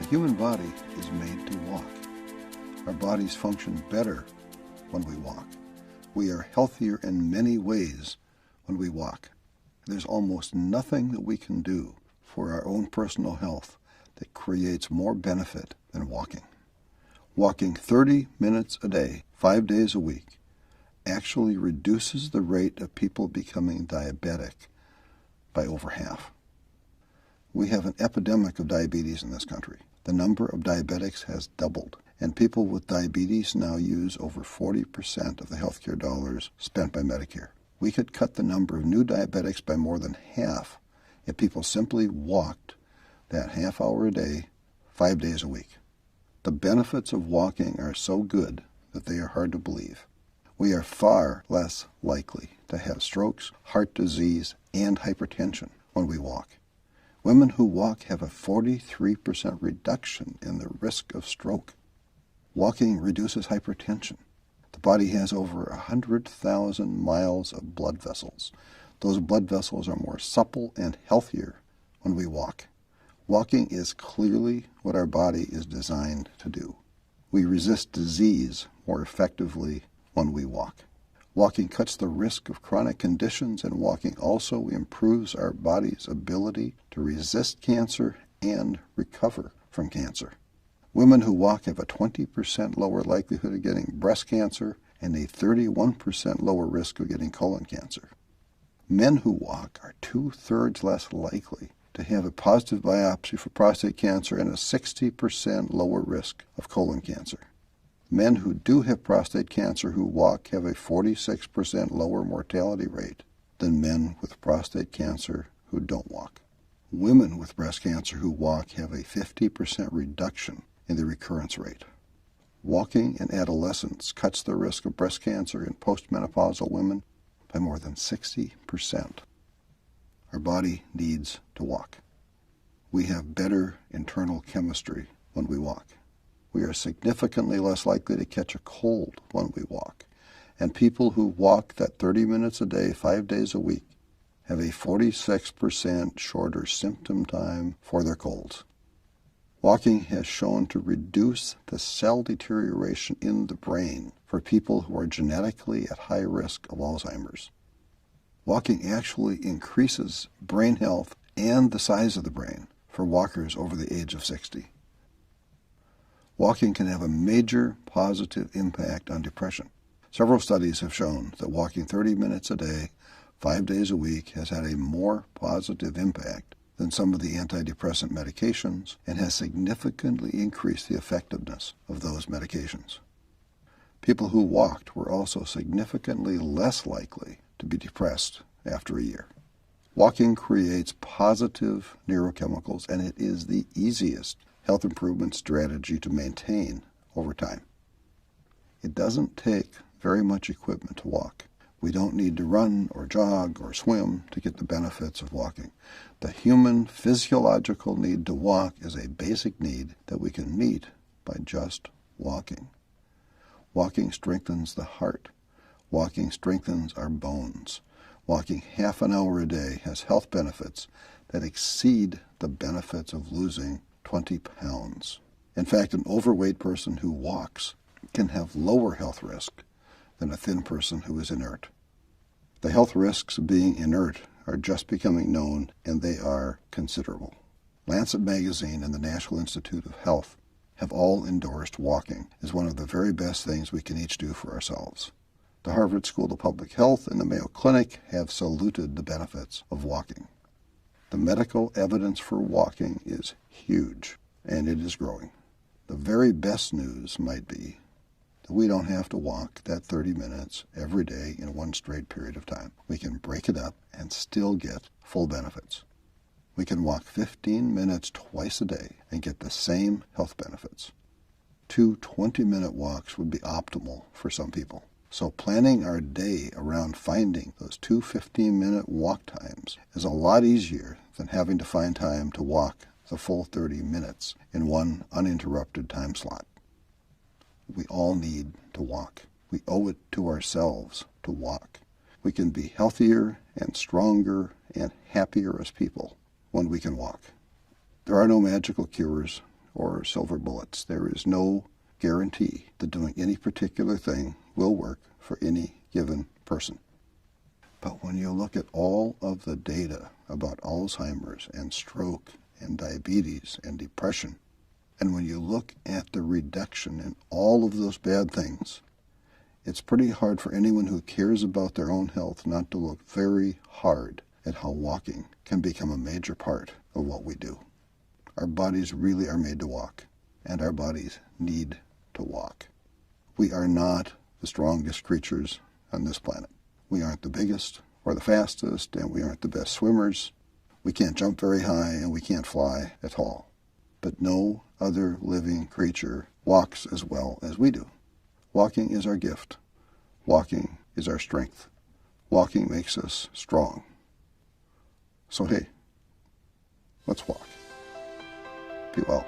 The human body is made to walk. Our bodies function better when we walk. We are healthier in many ways when we walk. There's almost nothing that we can do for our own personal health that creates more benefit than walking. Walking 30 minutes a day, 5 days a week, actually reduces the rate of people becoming diabetic by over half. We have an epidemic of diabetes in this country. The number of diabetics has doubled, and people with diabetes now use over 40% of the healthcare dollars spent by Medicare. We could cut the number of new diabetics by more than half if people simply walked that half hour a day, 5 days a week. The benefits of walking are so good that they are hard to believe. We are far less likely to have strokes, heart disease, and hypertension when we walk. Women who walk have a 43% reduction in the risk of stroke. Walking reduces hypertension. The body has over 100,000 miles of blood vessels. Those blood vessels are more supple and healthier when we walk. Walking is clearly what our body is designed to do. We resist disease more effectively when we walk. Walking cuts the risk of chronic conditions, and walking also improves our body's ability to resist cancer and recover from cancer. Women who walk have a 20% lower likelihood of getting breast cancer and a 31% lower risk of getting colon cancer. Men who walk are 2/3 less likely to have a positive biopsy for prostate cancer and a 60% lower risk of colon cancer. Men who do have prostate cancer who walk have a 46% lower mortality rate than men with prostate cancer who don't walk. Women with breast cancer who walk have a 50% reduction in the recurrence rate. Walking in adolescence cuts the risk of breast cancer in postmenopausal women by more than 60%. Our body needs to walk. We have better internal chemistry when we walk. We are significantly less likely to catch a cold when we walk. And people who walk that 30 minutes a day, 5 days a week, have a 46% shorter symptom time for their colds. Walking has shown to reduce the cell deterioration in the brain for people who are genetically at high risk of Alzheimer's. Walking actually increases brain health and the size of the brain for walkers over the age of 60. Walking can have a major positive impact on depression. Several studies have shown that walking 30 minutes a day, 5 days a week, has had a more positive impact than some of the antidepressant medications and has significantly increased the effectiveness of those medications. People who walked were also significantly less likely to be depressed after a year. Walking creates positive neurochemicals, and it is the easiest health improvement strategy to maintain over time. It doesn't take very much equipment to walk. We don't need to run or jog or swim to get the benefits of walking. The human physiological need to walk is a basic need that we can meet by just walking. Walking strengthens the heart. Walking strengthens our bones. Walking half an hour a day has health benefits that exceed the benefits of losing 20 pounds. In fact, an overweight person who walks can have lower health risk than a thin person who is inert. The health risks of being inert are just becoming known, and they are considerable. Lancet Magazine and the National Institute of Health have all endorsed walking as one of the very best things we can each do for ourselves. The Harvard School of Public Health and the Mayo Clinic have saluted the benefits of walking. The medical evidence for walking is huge, and it is growing. The very best news might be that we don't have to walk that 30 minutes every day in one straight period of time. We can break it up and still get full benefits. We can walk 15 minutes twice a day and get the same health benefits. 2 20-minute walks would be optimal for some people. So planning our day around finding those 2 15-minute walk times is a lot easier than having to find time to walk the full 30 minutes in one uninterrupted time slot. We all need to walk. We owe it to ourselves to walk. We can be healthier and stronger and happier as people when we can walk. There are no magical cures or silver bullets. There is no guarantee that doing any particular thing will work for any given person. But when you look at all of the data about Alzheimer's and stroke and diabetes and depression, and when you look at the reduction in all of those bad things, it's pretty hard for anyone who cares about their own health not to look very hard at how walking can become a major part of what we do. Our bodies really are made to walk, and our bodies need to walk. We are not the strongest creatures on this planet. We aren't the biggest or the fastest, and we aren't the best swimmers. We can't jump very high, and we can't fly at all. But no other living creature walks as well as we do. Walking is our gift. Walking is our strength. Walking makes us strong. So hey, let's walk. Be well.